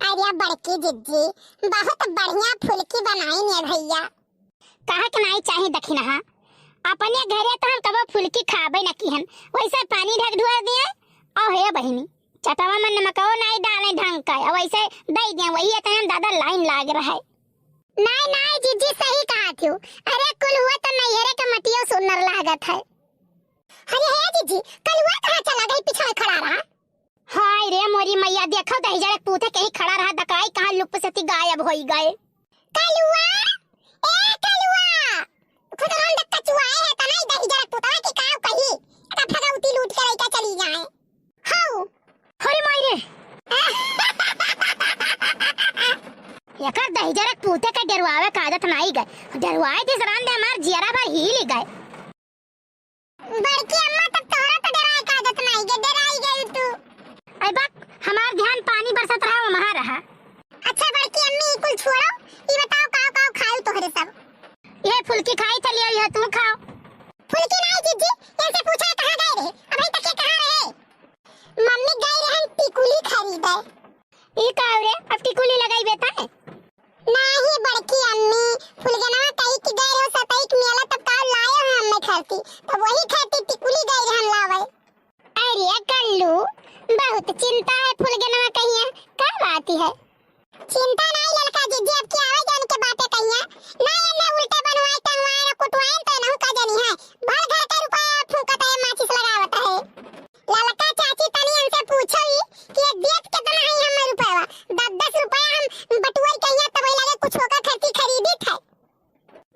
अरे बड़की जिज्जी बहुत बढ़िया फुल्की बनाई ने भैया। कहा के नहीं चाहे दखिना अपने घरे तो हम कबो फुल्की खाबे न किहन, वैसे पानी ढक ढुआ दिए और हे बहिनी चटवा में नमको नहीं डाले ढंग का, वैसे दे दिए वही इतना दादा लाइन लाग रहा है। नहीं नहीं जिज्जी सही कहा थी। अरे कुल हुआ तो नैहरे का मटियो सुंदर लागत है। अरे हे जिज्जी कल हुआ कहां चला गई पिछड़ खड़ा रहा। हाय रे मोरी मैया देखो दही जड़क पूथे कहीं खड़ा रहा दकाई कहां लुप्त सती गायब होई गए। कलुआ ए कलुआ खुद हम तक कचुआए है त नहीं दही जड़क पूता की काव कही का भगवती लूट के लेके चली जाए। हाउ अरे मायरे एकर दही जड़क पूथे के डरवावे का आदत नहीं गए, डरवाए दिस रान दे हमार जियरा भर ही ले गए। बड़की अम्मा तब तोरा तो डराए का आदत नहीं गे, डराई गई तू। आई बात हमार ध्यान पानी बरसत रहा वहां रहा। अच्छा बड़की अम्मी कुल छोड़ो, ये बताओ काव काव खाऊ तोहरे सब। ये फुल्की खाई चलियो यह तू खाओ। फुल्की नहीं जिज्जी ऐसे पूछा कहां गए रहे, अभी तक ये कहां रहे। मम्मी गई रहन टिकुली खरीदे। ई काव रे अब टिकुली लगाई बेटा है। नहीं बड़की अम्मी फुलगना कही कि गए हो सतई के मेला तब काव लाए हो हमें खरती, तो वही खरती टिकुली गई रहन लावे। अरे कल्लू बहुत चिंता है फुलगना कहिया का बात है। चिंता नहीं लड़का जिज्जी अब की आवे जान के बातें कहिया नहीं ना उल्टे बनवाए टंगवाए ना कुटवाए तो ना का जानी है। भर घर का रुपया फूंकता है माचिस लगावता है। लड़का चाची तनी हमसे पूछो ही कि ये देत कितना है हमें रुपया 10-10 रुपया हम बटुआ कहिया तब लगे कुछ होगा खर्ची खरीदी थे।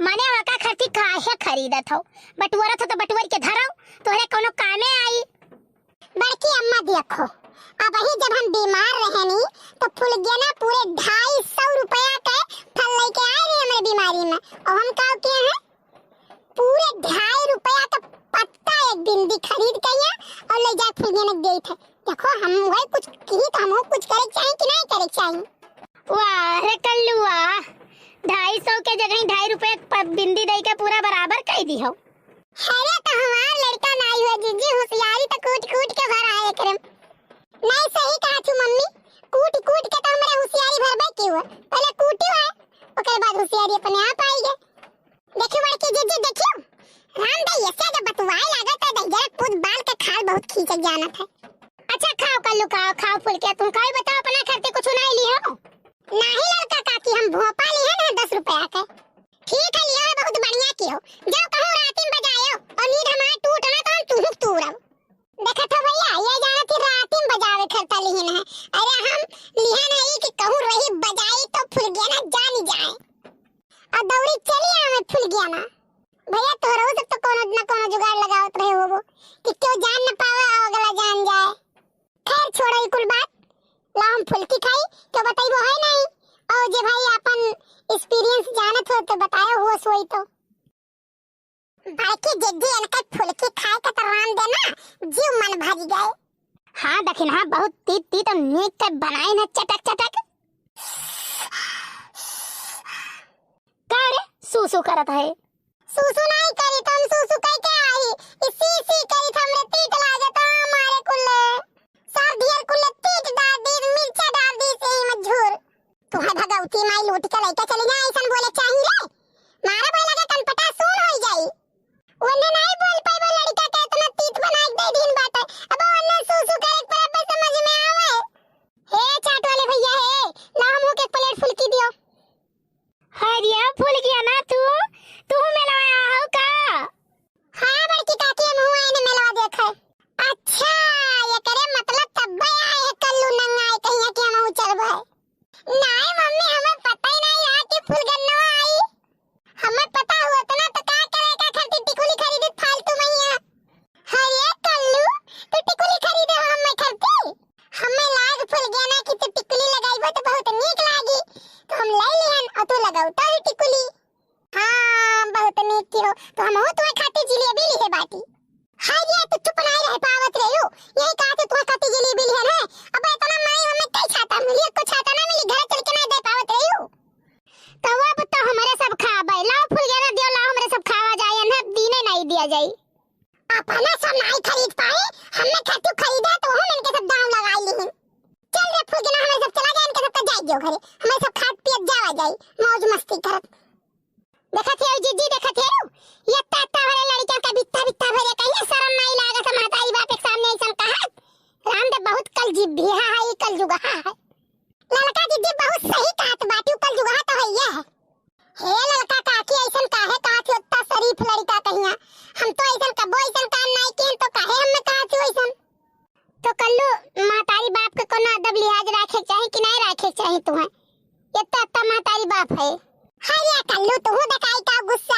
माने वाका खर्ची काहे खरीदत हो, बटुआ तो बटुआ के धरो तोरे कोनो कामे आई। बड़की अम्मा देखो अब ही जब हम बीमार रहे नी तो फुलगना पूरे 250 रुपया के फल लेके आए रे हमारे बीमारी में और हम का किए हैं पूरे 2.5 रुपया का पत्ता एक दिन दी खरीद के और ले जा फुलगना गई थे। देखो हम वही कुछ की तो हम कुछ करे चाहिए कि नहीं करे चाहिए। वाह रे कल्लू वाह 250 के जगह 2.5 रुपए बिंदी दे के पूरा बराबर कह दी हो। अरे तो हमार लड़का नहीं हुआ जिज्जी होशियारी तो कूट कूट के भर आए करम। नहीं सही कहा तू मम्मी कूट कूट के तो हमारे होशियारी भरबे की हुआ, पहले कूटी है ओकर बाद होशियारी अपने आप आई गए। देखियो बड़की जिज्जी देखियो राम दई ऐसे जब बतवाए लागत है दही जरा खुद बाल के खाल बहुत खींच जानत है। अच्छा खाओ कल्लू खाओ खाओ फुलके तुम खाई बताओ अपना खर्चे कुछ नहीं लियो। नहीं लड़का काकी हम भोपा लिए ना 10 रुपया के। ठीक है लियो बहुत बढ़िया कियो जाओ कहो रात में बजायो और नींद हमार टूट ना तो हम तुम तूरब। देखा था भैया ये जाना थी रात में बजावे खरता लिहन है। अरे हम लिहन है कि कहूं रही बजाई तो फुलगना जान जाए और दौड़ी चली आवे फुलगना। भैया तोरो सब तो कोनो न कोनो जुगाड़ लगावत रहे हो वो कि क्यों जान न पावे अगला जान जाए। खैर छोड़ो कुल बात ला हम फुल्की खाई तो बताइबो है नहीं और जे भाई अपन एक्सपीरियंस जानत हो तो बतायो हुआ सोई तो। बाकी जिद्दी इनका फुल्की खाए का तो राम देना जीव मन भर गए। हाँ दखिन हाँ बहुत तीत तीत और नीक के बनाए ना चटक चटक। का रे सूसू करत है। सूसू नहीं करी तो हम सूसू कह के आई इसी करी हमरे तीत लागत हमारे कुल्ले सब ढेर कुल्ले तीत डाल दी मिर्चा डाल दी से ही मजूर तुहा भगवती माई लूट के लेके चली गई ऐसा बोले चाहिए रे मारा बोल लगा कनपटा सुन हो जाई वने नहीं बोल पाई वो लड़का के इतना तीत बना दे दिन बात है अब वने सूसू करे पर समझ में आवे। हे चाट वाले भैया हे ला हमको एक प्लेट फुल्की दियो। हरिया फूल गया ना तू मिलवाया हो का। हां बड़की काकी हम हुआ ने मिलवा देखा। अच्छा ये करे मतलब तब आए है कल्लू नंगा है कहिया कि हम चल भाई। नहीं मम्मी हमें पता ही नहीं रहा कि फुलगन्ना आई। हमें पता हुआ तो ना तो क्या करेगा खरीदी टिकुली खरीदी फालतू मैया। अरे कल्लू तू टिकुली खरीदे हो हमें खरीदी हमें लाग फुलगन्ना की तो टिकुली लगाई वो तो बहुत नीक लागी तो हम ले लिहन और तू लगाउता है टिकुली। हां बहुत नीक की हो तो हम हो तुम्हें खाती जलेबी लिए बाटी। हां ये तो चुप नहीं रह पावत रे हो यही कहा तो तुम्हें खाती जलेबी लिए है। अब इतना माई हमें कई छाता मिली को छाता ना मिली घर चल के ना दे पावत रे हो तो अब तो हमारे सब खाबे लाओ फुलगना दियो लाओ हमारे सब खावा जाए ना दीने नहीं दिया जाई। अपना सब नहीं खरीद पाए हमने खाती खरीदा तो हम इनके सब दाम लगा ली। चल रे फुलगना हमें सब चला गए इनके सब जाए जो घरे हमें सब खाद पियत जावा जाई मौज मस्ती करत। देखत है जीजी, देखत है ये ताता वाले लड़कियों का बित्ता बित्ता भरे कहीं शर्म नहीं लागत महतारी बाप के सामने ऐसा कहत। राम दे बहुत कल जीभ भी है ई कल जुगा है। लड़का दीदी बहुत सही कहत बाटी कल जुगा तो भैया है। हे लड़का काकी ऐसन काहे कहत उतना शरीफ लड़का कहिया हम तो ऐसन कबो ऐसन काम नहीं किए तो काहे हमें कहत ऐसन। तो कल्लू महतारी बाप के कोनो अदब लिहाज रखे चाहे कि नहीं रखे चाहे तुम्हें ये तो महतारी बाप है। हाय या कल्लू तू दकाई का गुस्से